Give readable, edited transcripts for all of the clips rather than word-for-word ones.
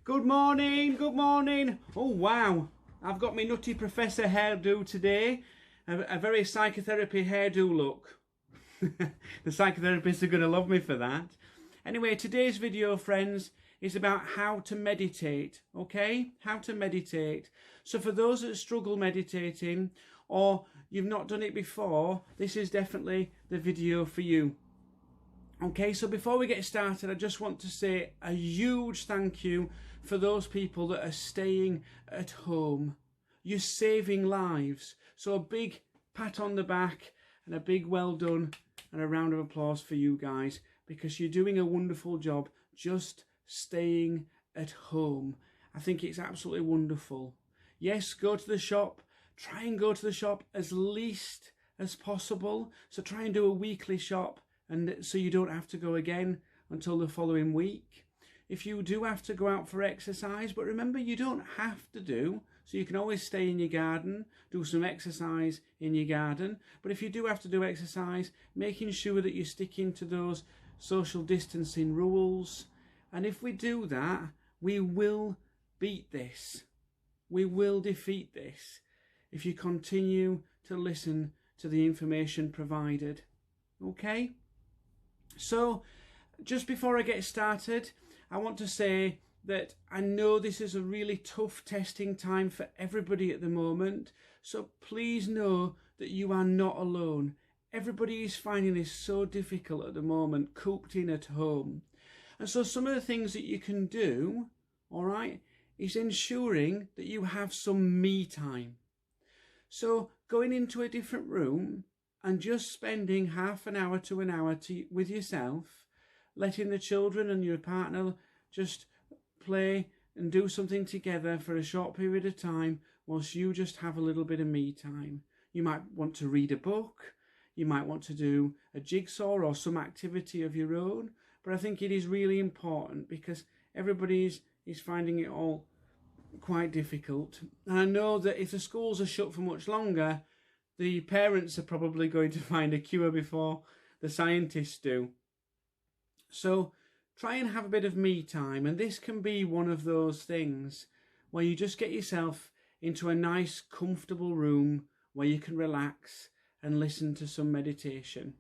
Good morning, good morning. Oh wow, I've got my nutty professor hairdo today. A very psychotherapy hairdo look. The psychotherapists are going to love me for that. Anyway, today's video, friends, is about how to meditate, okay? How to meditate. So for those that struggle meditating or you've not done it before, this is definitely the video for you. Okay, so before we get started, I just want to say a huge thank you for those people that are staying at home. You're saving lives. So a big pat on the back and a big well done and a round of applause for you guys, because you're doing a wonderful job just staying at home. I think it's absolutely wonderful. Yes, go to the shop. Try and go to the shop as least as possible. So try and do a weekly shop, and so you don't have to go again until the following week. If you do have to go out for exercise, but remember, you don't have to do, so you can always stay in your garden, do some exercise in your garden. But if you do have to do exercise, making sure that you're sticking to those social distancing rules. And if we do that, we will beat this. We will defeat this if you continue to listen to the information provided. Okay? So, just before I get started, I want to say that I know this is a really tough testing time for everybody at the moment. So please know that you are not alone. Everybody is finding this so difficult at the moment, cooped in at home. And so some of the things that you can do, all right, is ensuring that you have some me time. So going into a different room and just spending half an hour to an hour with yourself, letting the children and your partner just play and do something together for a short period of time whilst you just have a little bit of me time. You might want to read a book, you might want to do a jigsaw or some activity of your own, but I think it is really important because everybody is finding it all quite difficult. And I know that if the schools are shut for much longer, the parents are probably going to find a cure before the scientists do. So try and have a bit of me time, and this can be one of those things where you just get yourself into a nice comfortable room where you can relax and listen to some meditation.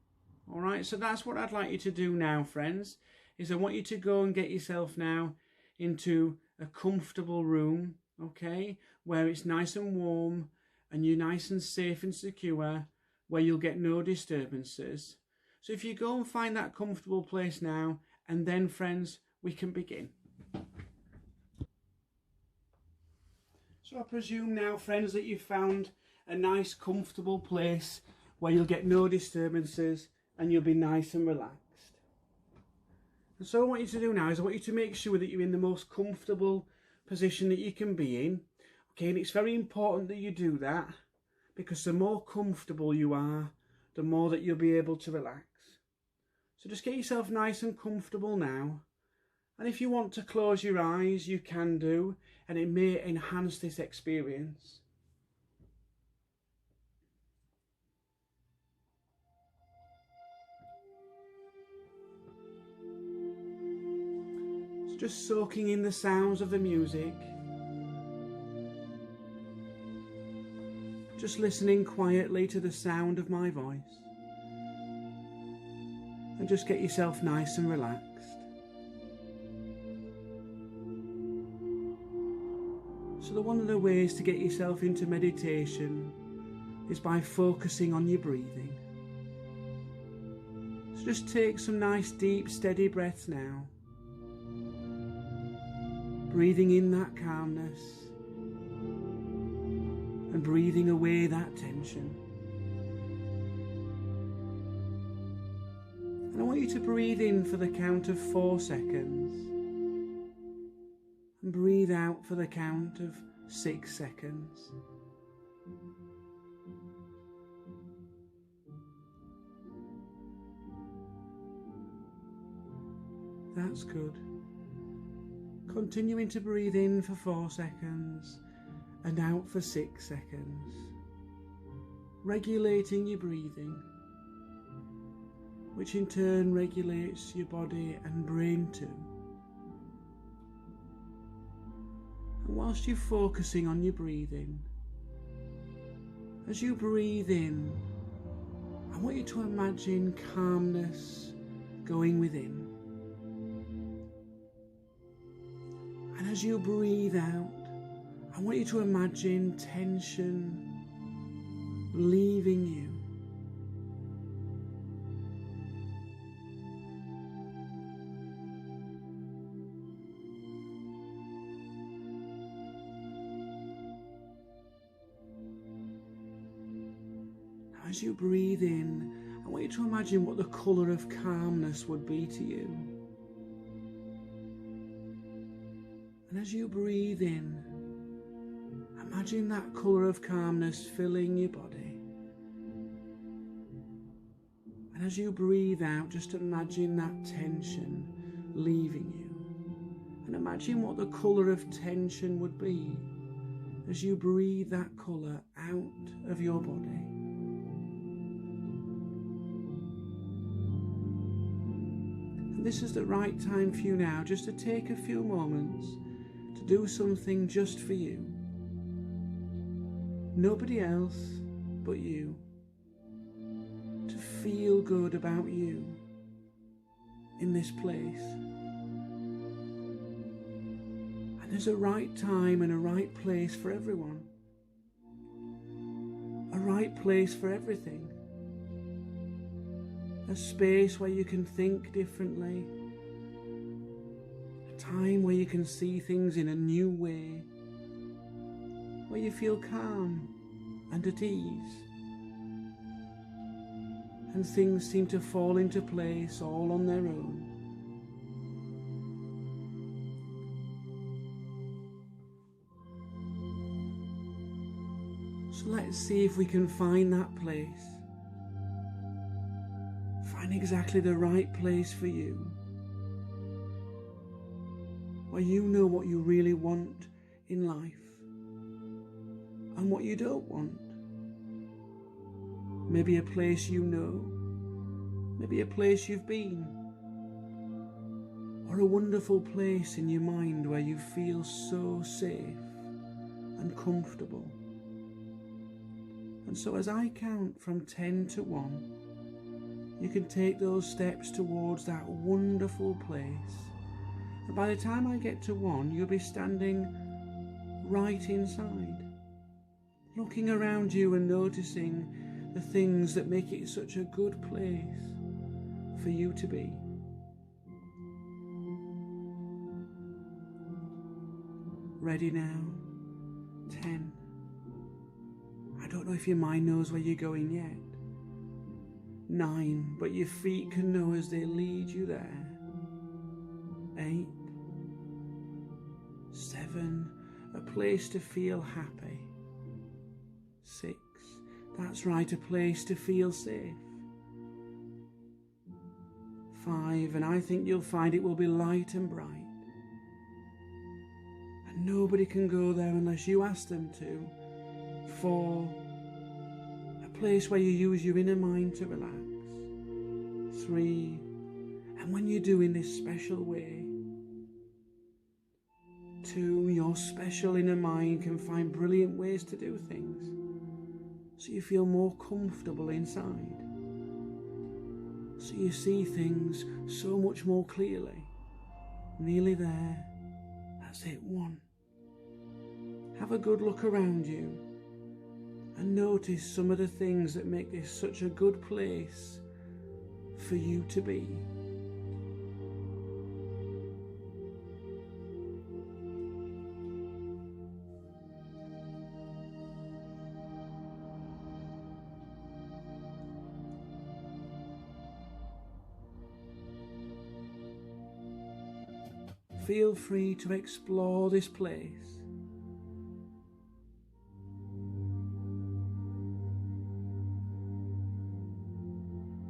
All right, so that's what I'd like you to do now, friends, is I want you to go and get yourself now into a comfortable room, okay, where it's nice and warm and you're nice and safe and secure, where you'll get no disturbances. So if you go and find that comfortable place now, and then, friends, we can begin. So I presume now, friends, that you've found a nice comfortable place where you'll get no disturbances and you'll be nice and relaxed. And so what I want you to do now is I want you to make sure that you're in the most comfortable position that you can be in. Okay, and it's very important that you do that, because the more comfortable you are, the more that you'll be able to relax. So just get yourself nice and comfortable now. And if you want to close your eyes, you can do, and it may enhance this experience. So just soaking in the sounds of the music. Just listening quietly to the sound of my voice. And just get yourself nice and relaxed. So one of the ways to get yourself into meditation is by focusing on your breathing. So just take some nice deep steady breaths now. Breathing in that calmness and breathing away that tension. And I want you to breathe in for the count of 4 seconds and breathe out for the count of 6 seconds. That's good. Continuing to breathe in for 4 seconds and out for 6 seconds. Regulating your breathing, which in turn regulates your body and brain too. And whilst you're focusing on your breathing, as you breathe in, I want you to imagine calmness going within. And as you breathe out, I want you to imagine tension leaving you. As you breathe in, I want you to imagine what the colour of calmness would be to you. And as you breathe in, imagine that colour of calmness filling your body. And as you breathe out, just imagine that tension leaving you. And imagine what the colour of tension would be as you breathe that colour out of your body. And this is the right time for you now just to take a few moments to do something just for you. Nobody else but you. To feel good about you in this place. And there's a right time and a right place for everyone. A right place for everything. A space where you can think differently. A time where you can see things in a new way. Where you feel calm and at ease. And things seem to fall into place all on their own. So let's see if we can find that place. Find exactly the right place for you. Where you know what you really want in life. And what you don't want. Maybe a place you know, maybe a place you've been, or a wonderful place in your mind where you feel so safe and comfortable. And so as I count from 10 to 1, you can take those steps towards that wonderful place. And by the time I get to 1, you'll be standing right inside. Looking around you and noticing the things that make it such a good place for you to be. Ready now? 10. I don't know if your mind knows where you're going yet. 9, but your feet can know as they lead you there. 8. 7, a place to feel happy. 6, that's right, a place to feel safe. 5, and I think you'll find it will be light and bright. And nobody can go there unless you ask them to. 4, a place where you use your inner mind to relax. 3, and when you do in this special way. 2, your special inner mind can find brilliant ways to do things. So you feel more comfortable inside. So you see things so much more clearly. Nearly there. That's it, 1. Have a good look around you and notice some of the things that make this such a good place for you to be. Feel free to explore this place.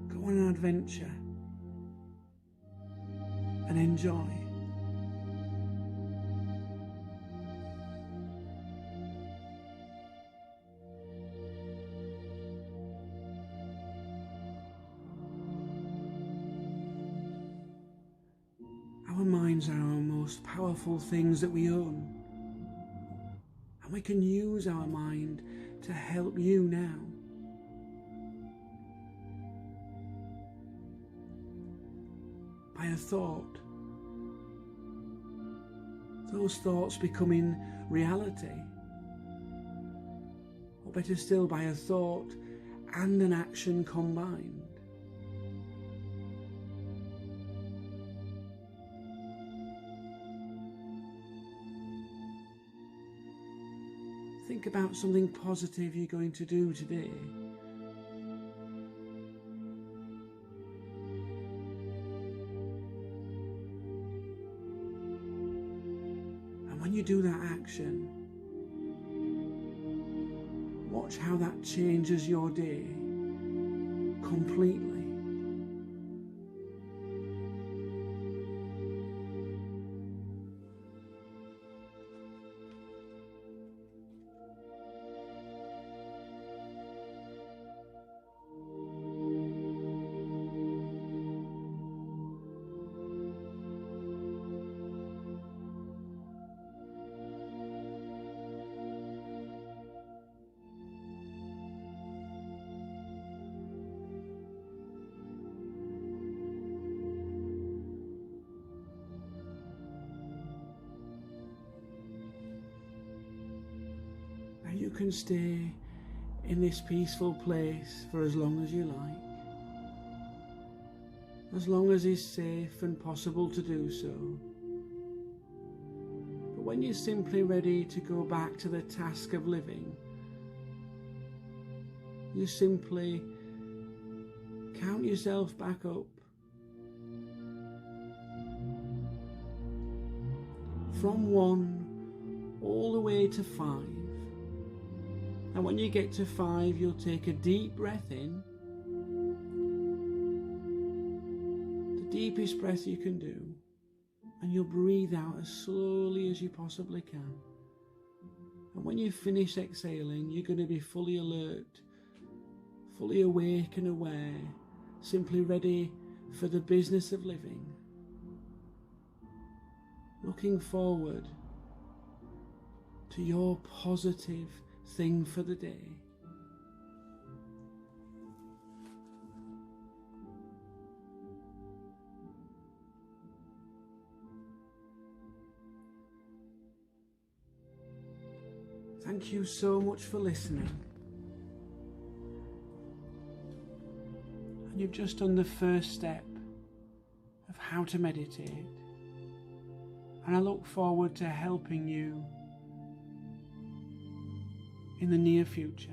Go on an adventure and enjoy. Our minds are our most powerful things that we own. And we can use our mind to help you now. By a thought. Those thoughts becoming reality. Or better still, by a thought and an action combined. Think about something positive you're going to do today. And when you do that action, watch how that changes your day completely. You can stay in this peaceful place for as long as you like, as long as it's safe and possible to do so. But when you're simply ready to go back to the task of living, you simply count yourself back up from 1 all the way to 5. And when you get to 5, you'll take a deep breath in, the deepest breath you can do, and you'll breathe out as slowly as you possibly can. And when you finish exhaling, you're going to be fully alert, fully awake and aware, simply ready for the business of living, looking forward to your positive thing for the day. Thank you so much for listening. And you've just done the first step of how to meditate. And I look forward to helping you in the near future.